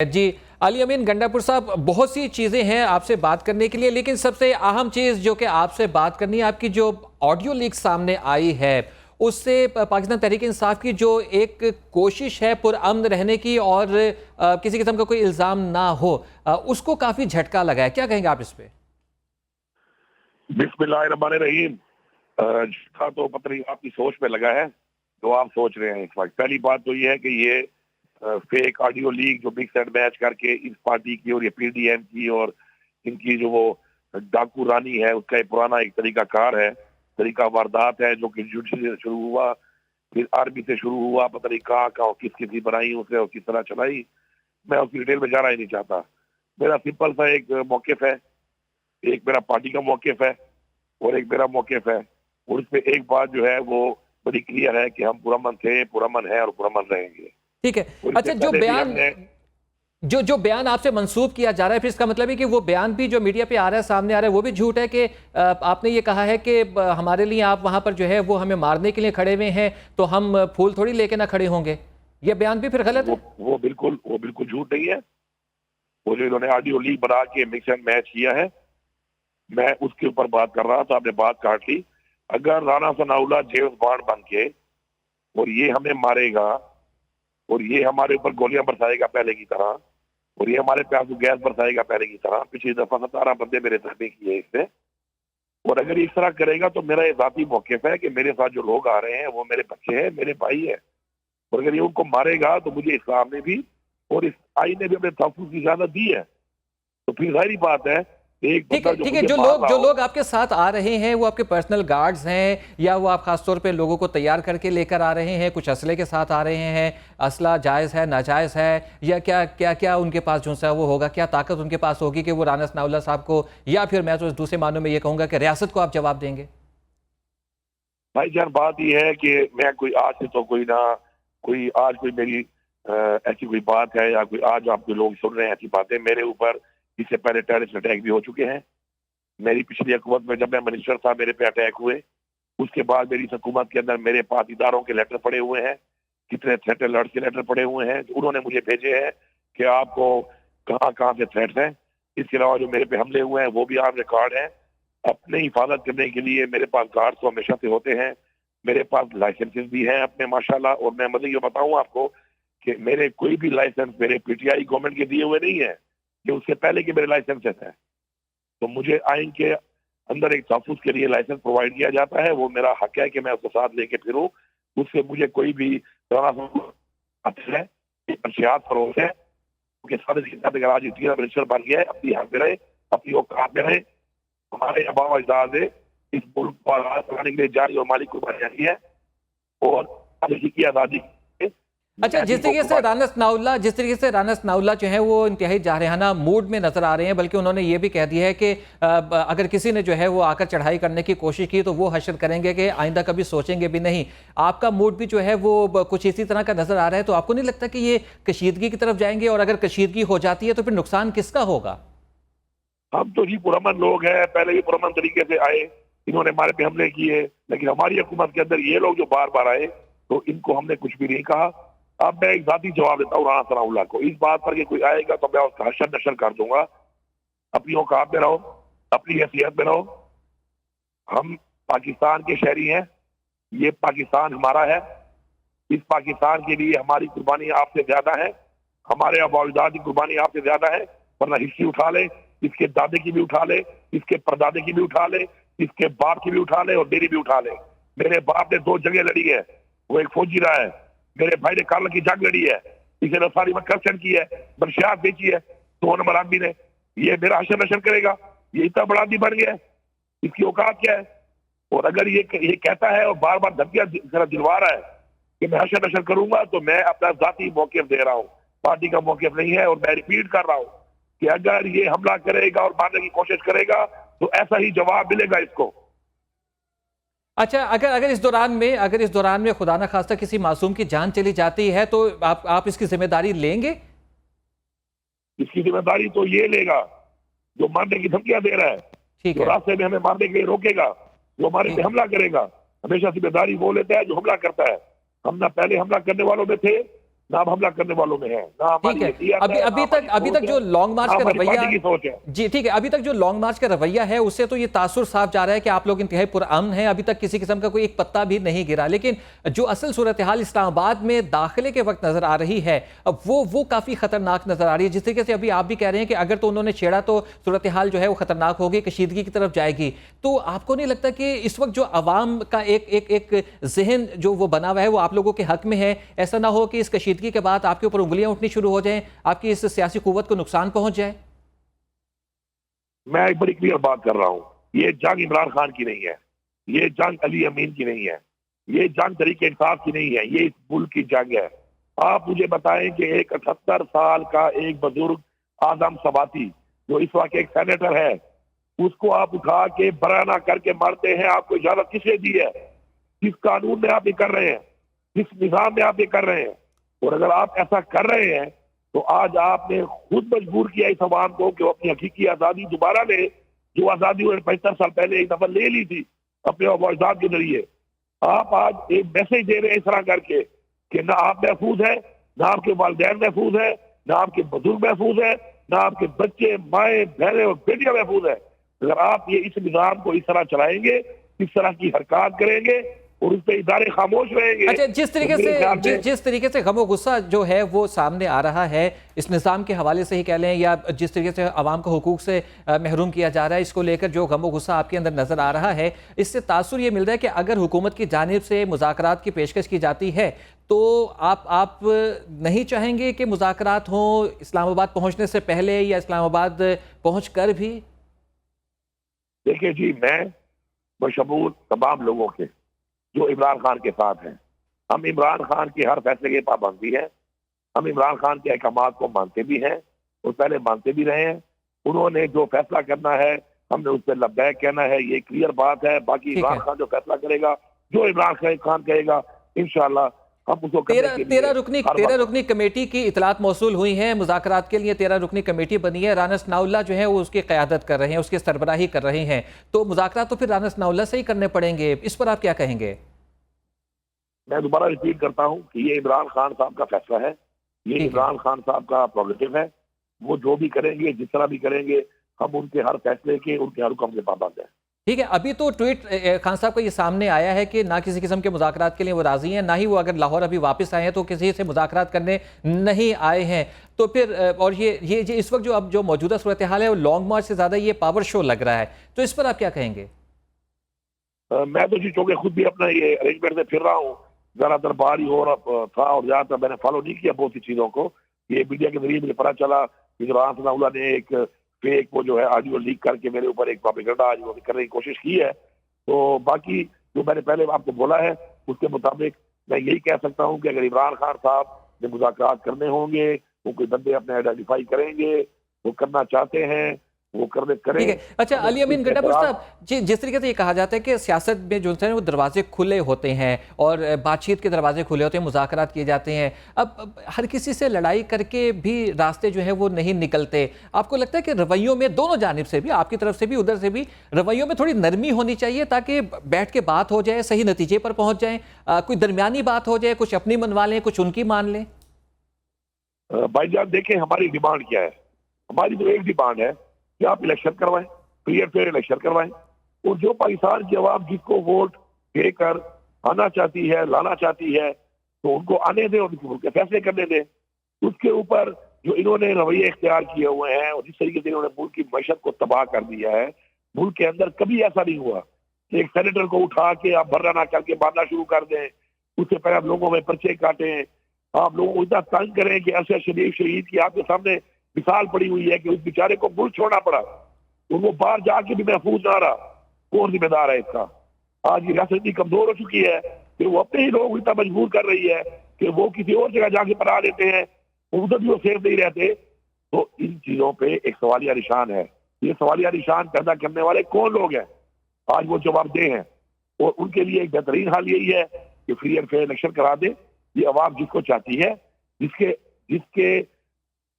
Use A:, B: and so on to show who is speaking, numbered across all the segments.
A: जी, अली अमीन गंडापुर साहब, बहुत सी चीज़ें हैं आपसे बात करने के लिए, लेकिन सबसे अहम चीज़ जो कि आपसे बात करनी है, आपकी जो ऑडियो लीक सामने आई है उससे पाकिस्तान तहरीक इंसाफ की जो एक कोशिश है पुरअमन रहने की और किसी किस्म का कोई इल्ज़ाम ना हो, उसको काफ़ी झटका लगा है। क्या कहेंगे आप इस पे?
B: बिस्मिल्लाहिर्रहमानिर्रहीम। झटका तो पता नहीं आपकी सोच पे लगा है जो आप सोच रहे हैं इस वक्त। पहली बात तो ये है कि ये फेक ऑडियो लीक जो मिक्स एंड मैच करके इस पार्टी की और ये पीडीएम की और इनकी जो वो डाकू रानी है उसका एक पुराना एक तरीका कार है, तरीका वारदात है जो कि जुडिशरी से शुरू हुआ, फिर आर्मी से शुरू हुआ, पता नहीं कहाँ कहाँ किस किसी बनाई उसे और किस तरह चलाई। मैं उसकी डिटेल में जाना ही नहीं चाहता। मेरा सिंपल सा एक मौकिफ है, एक मेरा पार्टी का मौकिफ है और एक मेरा मौकिफ है, और इसमें एक बात जो है वो बड़ी क्लियर है कि हम पुरअमन थे, पुरअमन है और पुरअमन रहेंगे।
A: ठीक है। अच्छा, जो बयान आपसे मंसूब किया जा रहा है, फिर इसका मतलब है कि वो बयान भी जो मीडिया पे आ रहा है, सामने आ रहा है, वो भी झूठ है कि आपने ये कहा है कि हमारे लिए आप वहां पर जो है वो हमें मारने के लिए खड़े हुए हैं, तो हम फूल थोड़ी लेके ना खड़े होंगे। ये बयान भी फिर गलत है।
B: वो बिल्कुल झूठ नहीं है। वो जो इन्होंने ऑडियो लीक बना के मिक्स एंड मैच किया है, मैं उसके ऊपर बात कर रहा था, आपने बात काट ली। अगर राना सनाउल्लाह जेम्स बॉन्ड बन के और ये हमें मारेगा और ये हमारे ऊपर गोलियां बरसाएगा पहले की तरह, और ये हमारे पे आंसू गैस बरसाएगा पहले की तरह, पिछली दफा 17 बंदे मेरे धरने किए इससे, और अगर इस तरह करेगा तो मेरा ये जाती मौकिफ है कि मेरे साथ जो लोग आ रहे हैं वो मेरे बच्चे हैं, मेरे भाई है, और अगर ये उनको मारेगा तो मुझे इस्लाम ने भी और इस आइन ने भी अपने तहफ़्फ़ुज़ की इजाजत दी है। तो फिर जाहिर बात है एक
A: ठीक है, ठीक है। जो लोग आपके साथ आ रहे हैं वो आपके पर्सनल गार्ड्स हैं, या वो आप खासतौर पे लोगों को तैयार करके लेकर आ रहे हैं, कुछ असले के साथ आ रहे हैं? असला जायज़ है, नाजायज़ है, या क्या क्या क्या उनके पास जो सा वो होगा, क्या ताकत उनके पास होगी कि वो राना सनाउल्लाह साहब को, या फिर मैं तो दूसरे मानों में ये कहूँगा कि रियासत को आप जवाब देंगे?
B: भाईजान बात यह है कि मैं कोई आज से तो कोई आज कोई मेरी ऐसी कोई बात है या कोई आज आपके लोग सुन रहे हैं ऐसी बातें, मेरे ऊपर इससे पहले टेररिस्ट अटैक भी हो चुके हैं। मेरी पिछली हुकूमत में जब मैं मिनिस्टर था मेरे पे अटैक हुए, उसके बाद मेरी हुकूमत के अंदर मेरे पास इदारों के लेटर पड़े हुए हैं, कितने थ्रेट अलर्ट के लेटर पड़े हुए हैं, उन्होंने मुझे भेजे हैं कि आपको कहाँ कहाँ से थ्रेट्स हैं। इसके अलावा जो मेरे पे हमले हुए हैं वो भी आप रिकॉर्ड हैं। अपने हिफाजत करने के लिए मेरे पास गार्ड तो हमेशा से होते हैं, मेरे पास लाइसेंसेस भी हैं अपने माशाल्लाह। और मैं मतलब ये बताऊं आपको कि मेरे कोई भी लाइसेंस मेरे पीटीआई गवर्नमेंट के दिए हुए नहीं है, कि उससे पहले के मेरे लाइसेंसेस हैं। तो मुझे आइन के अंदर एक तहफ़्फ़ुज़ के लिए लाइसेंस प्रोवाइड किया जाता है, वो मेरा हक है कि मैं उसको साथ लेके फिरूं। उससे मुझे कोई भी है फरोख है कि अगर आज मिनिस्टर बन गया है, अपनी हक में रहे, अपनी औकात में रहे। हमारे आबा अजदाद ने इस मुल्क को आज़ाद कराने के लिए जान और मालिक को बचाई है, और की आज़ादी।
A: अच्छा, जिस तरीके से राना सनाउल्लाह जो है वो इंतहाई जारहाना मूड में नजर आ रहे हैं, बल्कि उन्होंने ये भी कह दिया है कि अगर किसी ने जो है वो आकर चढ़ाई करने की कोशिश की तो वो हशर करेंगे कि आइंदा कभी सोचेंगे भी नहीं। आपका मूड भी जो है वो कुछ इसी तरह का नजर आ रहा है, तो आपको नहीं लगता कि ये कशीदगी की तरफ जाएंगे? और अगर कशीदगी हो जाती है तो फिर नुकसान किसका होगा?
B: हम तो जी पुरअमन लोग हैं, पहले भी पुरअमन तरीके से आए, इन्होंने हमारे पे हमले किए, लेकिन हमारी हुकूमत के अंदर ये लोग जो बार बार आए तो इनको हमने कुछ भी नहीं कहा। अब मैं एक जाती जवाब देता हूँ राना सनाउल्लाह को, इस बात पर कि कोई आएगा तो मैं उसका हशर नशर कर दूंगा। अपनी औकात में रहो, अपनी हैसियत में रहो। हम पाकिस्तान के शहरी हैं, ये पाकिस्तान हमारा है, इस पाकिस्तान के लिए हमारी कुर्बानी आपसे ज्यादा है, हमारे अबाउजाद की कुर्बानी आपसे ज्यादा है। वरना हिस्ट्री उठा ले, इसके दादे की भी उठा ले, इसके परदादे की भी उठा ले, इसके बाप की भी उठा ले और मेरी भी उठा ले। मेरे बाप ने 2 जगह लड़ी है, वो एक फौजी रहा है, मेरे भाई ने कारगिल की जंग लड़ी है, इसे रसारी में करचन की है, बर्शियात बेची है 2 नंबर आदमी ने। ये मेरा हशर नशर करेगा? ये इतना बड़ा आदमी बन गया है, इसकी औकात क्या है? और अगर ये कहता है और बार बार धमकियां दिलवा रहा है कि मैं हशर नशर करूंगा, तो मैं अपना जाती मौकिफ दे रहा हूँ, पार्टी का मौकिफ नहीं है। और मैं रिपीट कर रहा हूँ कि अगर ये हमला करेगा और मारने की कोशिश करेगा तो ऐसा ही जवाब मिलेगा इसको।
A: अच्छा, अगर इस दौरान में खुदा ना खास्ता किसी मासूम की जान चली जाती है तो आप इसकी जिम्मेदारी लेंगे?
B: इसकी जिम्मेदारी तो ये लेगा जो मारने की धमकियां दे रहा है, जो रास्ते में हमें मारने के लिए रोकेगा, जो हमारे पे हमला करेगा। हमेशा जिम्मेदारी वो लेता है जो हमला करता है। हम ना पहले हमला करने वालों में थे, ना हम हमला करने वालों में है, ना
A: ठीक
B: हमारी
A: है।
B: नीयत है, ना
A: अभी
B: हमारी
A: तक
B: सोच
A: जो
B: है,
A: लॉन्ग मार्च
B: ना
A: का
B: हमारी
A: रवैया,
B: पार्टी की सोच है।
A: जी ठीक है, अभी तक जो लॉन्ग मार्च का रवैया है उससे तो ये तासुर साफ जा रहा है कि आप लोग इंतहाई पुरअमन हैं, अभी तक किसी किस्म का कोई एक पत्ता भी नहीं गिरा। लेकिन जो असल सूरत हाल इस्लामाबाद में दाखिले के वक्त नजर आ रही है, अब वो काफी खतरनाक नजर आ रही है। जिस तरीके से अभी आप भी कह रहे हैं कि अगर तो उन्होंने छेड़ा तो सूरत हाल जो है वो खतरनाक होगी, कशीदगी की तरफ जाएगी। तो आपको नहीं लगता कि इस वक्त जो अवाम का एक जहन जो वो बना हुआ है वो आप लोगों के हक में है? ऐसा ना हो कि इस कशीदगी के बाद आपके ऊपर उंगलियां उठनी शुरू हो जाएं, आपकी इस सियासी कुव्वत को नुकसान पहुंच जाए।
B: मैं एक बड़ी क्लियर बात कर रहा हूँ, ये जंग इमरान खान की नहीं है, ये जंग अली अमीन की नहीं है, ये जंग तरीके इंसाफ की नहीं है, ये इस मुल्क की जंग है। आप मुझे बताएं कि एक 78 साल का एक बुजुर्ग आदम सबाती जो इस वक्त एक सेनेटर है, उसको आप उठा के बराना करके मारते हैं। आपको इजाजत किसने दी है? किस कानून में आप ये कर रहे हैं? किस निजाम में आप ये कर रहे हैं? और अगर आप ऐसा कर रहे हैं तो आज आपने खुद मजबूर किया इस अवाम को कि वो अपनी हकीकी आजादी दोबारा ले, जो आजादी उन्होंने 75 साल पहले एक दफा ले ली थी अपने मुआवजात के जरिए। आप आज एक मैसेज दे रहे हैं इस तरह करके कि ना आप महफूज है, ना आपके वालिदैन महफूज है, ना आपके बुजुर्ग महफूज है, ना आपके बच्चे, माए, बहनें और बेटियां महफूज है। अगर आप ये इस निजाम को इस तरह चलाएंगे, इस तरह की हरकत करेंगे और उस पर इदारे खामोश रहेंगे।
A: अच्छा, जिस तरीके से गम गुस्सा जो है वो सामने आ रहा है इस निज़ाम के हवाले से ही कह लें, या जिस तरीके से आवाम को हुकूक से महरूम किया जा रहा है, इसको लेकर जो गम गुस्सा आपके अंदर नजर आ रहा है, इससे तासुर ये मिल रहा है कि अगर हुकूमत की जानिब से मुज़ाकरात की पेशकश की जाती है तो आप नहीं चाहेंगे कि मुज़ाकरात हों इस्लामाबाद पहुंचने से पहले या इस्लामाबाद पहुंच कर भी?
B: देखिए जी, मैं बशमूल तमाम लोगों के जो इमरान खान के साथ हैं, हम इमरान खान के हर फैसले की पाबंदी है, हम इमरान खान के अहकामात को मानते भी हैं और पहले मानते भी रहे हैं। उन्होंने जो फैसला करना है हमने उस पर लब्बैक कहना है, ये क्लियर बात है। बाकी इमरान खान जो फैसला करेगा, जो इमरान खान कहेगा, इंशाल्लाह हम उसको
A: तेरह रुकनी कमेटी की इतलात मौसूल हुई है मुज़ाकरात के लिए। 13 रुकनी कमेटी बनी है, राना सनाउल्लाह जो है वो उसकी क़यादत कर रहे हैं, उसकी सरबराही कर रहे हैं। तो मुज़ाकरात तो फिर राना सनाउल्लाह से ही करने पड़ेंगे, इस पर आप क्या कहेंगे?
B: मैं दोबारा रिपीट करता हूं कि ये इमरान खान साहब का फैसला है, ये इमरान खान साहब का प्रोग्रेटिव है। वो जो भी करेंगे, जिस तरह भी करेंगे, हम उनके हर फैसले के, उनके हर हुक्म के पाबंद हैं।
A: ठीक है, अभी तो ट्वीट खान साहब का ये सामने आया है कि ना किसी किस्म के मुज़ाकरात के लिए वो राजी हैं, ना ही वो अगर लाहौर अभी वापस आए हैं तो किसी से मुज़ाकरात करने नहीं आए हैं। तो फिर और ये इस वक्त जो अब जो मौजूदा सूरत हाल है वो लॉन्ग मार्च से ज़्यादा ये पावर शो लग रहा है, तो इस पर आप क्या कहेंगे?
B: मैं तो जी चूंकि खुद भी अपना ये अरेंजमेंट से फिर रहा हूँ, ज्यादातर बाहर ही हो रहा था और ज्यादातर मैंने फॉलो नहीं किया बहुत सी चीजों को। ये मीडिया के जरिए मुझे पता चला कि राना सनाउल्लाह ने एक फेक वो जो है ऑडियो लीक करके मेरे ऊपर एक प्रोपेगेंडा आज करने की कोशिश की है। तो बाकी जो मैंने पहले आपको बोला है उसके मुताबिक मैं यही कह सकता हूँ कि अगर इमरान खान साहब ने मुज़ाकरात करने होंगे, वो कोई बंदे अपने आइडेंटिफाई करेंगे, वो करना चाहते हैं, वो करने करें।
A: ठीक है। अच्छा, अली अमीन गड्ढापुर साहब जी, जिस तरीके से ये कहा जाता है कि सियासत में जो है वो दरवाजे खुले होते हैं और बातचीत के दरवाजे खुले होते हैं, मुज़ाकरात किए जाते हैं। अब हर किसी से लड़ाई करके भी रास्ते जो है वो नहीं निकलते। आपको लगता है कि रवैयों में दोनों जानिब से भी, आपकी तरफ से भी उधर से भी, रवैयों में थोड़ी नरमी होनी चाहिए ताकि बैठ के बात हो जाए, सही नतीजे पर पहुंच जाए, कोई दरमियानी बात हो जाए, कुछ अपनी मनवा लें, कुछ उनकी मान लें?
B: भाईजान देखें हमारी डिमांड क्या है। हमारी तो एक डिमांड है कि आप इलेक्शन करवाएं, फ्री एंड फेयर इलेक्शन करवाएं, और जो पाकिस्तान की आवाम जिसको वोट देकर आना चाहती है, लाना चाहती है, तो उनको आने दें और उनके फैसले करने दें। उसके ऊपर जो इन्होंने रवैये इख्तियार किए हुए हैं और जिस तरीके से इन्होंने मुल्क की मैशत को तबाह कर दिया है, मुल्क के अंदर कभी ऐसा नहीं हुआ कि एक सेनेटर को उठा के आप बर्राना करके मारना शुरू कर दें, उससे पहले आप लोगों में पर्चे काटें, आप लोगों को इतना तंग करें कि अरशद शरीफ शहीद की आपके सामने मिसाल पड़ी हुई है कि उस बेचारे को मुल्क छोड़ना पड़ा और वो बाहर जाके भी महफूज ना रहा। कौन जिम्मेदार है इसका? आज ये रियासत इतनी कमजोर हो चुकी है कि वो अपने ही लोग इतना मजबूर कर रही है कि वो किसी और जगह जाके पढ़ा लेते हैं, उधर भी वो सेफ नहीं रहते। तो इन चीजों पे एक सवालिया निशान है। ये सवालिया निशान पैदा करने वाले कौन लोग हैं? आज वो जवाबदेह हैं और उनके लिए एक बेहतरीन हाल यही है कि फ्री एंड फेयर इलेक्शन करा दे। ये आवाम जिसको चाहती है, जिसके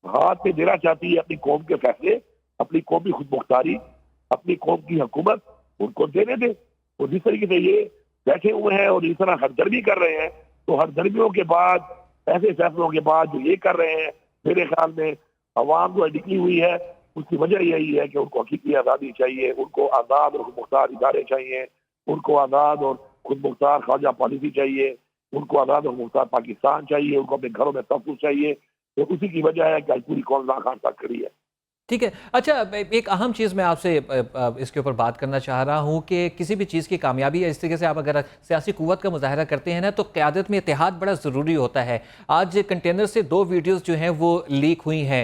B: हाथ में देना चाहती है अपनी कौम के फैसले, अपनी कौम की खुद मुख्तारी, अपनी कौम की हुकूमत, उनको देने दे। और जिस तरीके से ये बैठे हुए हैं और इस तरह हरदर्मी कर रहे हैं, तो हरदर्मियों के बाद ऐसे फैसलों के बाद जो ये कर रहे हैं, मेरे ख्याल में अवाम जो निकली हुई है उसकी वजह यही है कि उनको हकीकी आज़ादी चाहिए, उनको आज़ाद और खुद मुख्तार इदारे चाहिए, उनको आज़ाद और खुद मुख्तार ख़ारजा पॉलिसी चाहिए, उनको आज़ाद और मुख्तार पाकिस्तान चाहिए, उनको अपने घरों में तहफ़्फ़ुज़ चाहिए। तो उसी की वजह है कि आज पूरी कौम नाकाम तक खड़ी है।
A: ठीक है। अच्छा, एक अहम चीज़ मैं आपसे इसके ऊपर बात करना चाह रहा हूँ कि किसी भी चीज़ की कामयाबी है, इस तरीके से आप अगर सियासी क़ुव्वत का मुज़ाहरा करते हैं ना, तो क़यादत में इत्तेहाद बड़ा ज़रूरी होता है। आज कंटेनर से 2 वीडियोज़ जो हैं वो लीक हुई हैं,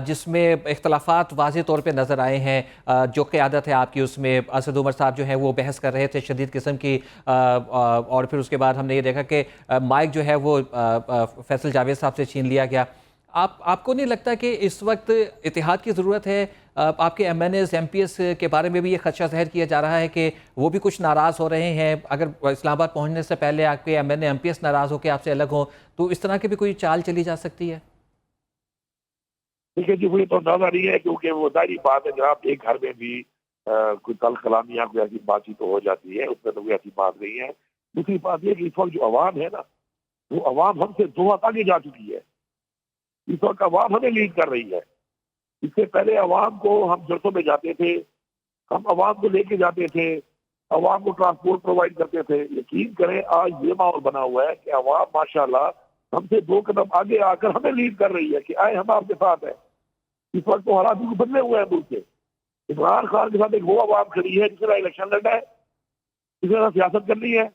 A: जिसमें इख्तलाफ़ात वाज़ेह तौर पे नज़र आए हैं। जो क़यादत है आपकी, उसमें असद उमर साहब जो हैं वो बहस कर रहे थे शदीद किस्म की, और फिर उसके बाद हमने ये देखा कि माइक जो है वो फैसल जावेद साहब से छीन लिया गया। आपको नहीं लगता कि इस वक्त इत्तेहाद की ज़रूरत है? आपके MNAs MPs के बारे में भी ये खदशा ज़ाहिर किया जा रहा है कि वो भी कुछ नाराज़ हो रहे हैं। अगर इस्लामाबाद पहुंचने से पहले आपके MNA MPs नाराज़ होकर आपसे अलग हों, तो इस तरह की भी कोई चाल चली जा सकती है?
B: देखिए जी, मुझे तो अंदाजा नहीं है, क्योंकि वो ज़ाहिर बात है जब एक घर में भी कोई तल कलामियाँ कोई ऐसी बातचीत तो हो जाती है, उसमें तो कोई ऐसी बात नहीं है। दूसरी बात ये कि इस वक्त जो अवाम है ना, वो अवाम हमसे 2 हाथ आगे जा चुकी है। इस वक्त अवाम हमें लीड कर रही है। इससे पहले अवाम को हम जलसों में जाते थे, हम अवाम को लेके जाते थे, अवाम को ट्रांसपोर्ट प्रोवाइड करते थे। यकीन करें आज ये माहौल बना हुआ है कि अवाम माशाल्लाह हमसे 2 कदम आगे आकर हमें लीड कर रही है कि आए हम आपके साथ हैं। इस वक्त तो हालात बिल्कुल बदले हुए हैं मुल्क के। इमरान खान के साथ एक वो अवाम खड़ी है जिसने इलेक्शन लड़ना है, जिसने सियासत करनी है,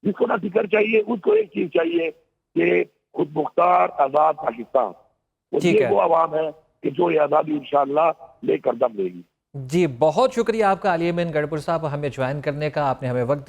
B: जिसको ना फिक्र चाहिए, उसको एक चीज चाहिए कि खुद मुख्तार आजाद पाकिस्तान। और
A: ठीक
B: ये
A: है।
B: वो अवाम है कि जो ये आज़ादी इंशाअल्लाह लेकर दम लेगी।
A: जी, बहुत शुक्रिया आपका अली अमीन गढ़पुर साहब, हमें ज्वाइन करने का। आपने हमें वक्त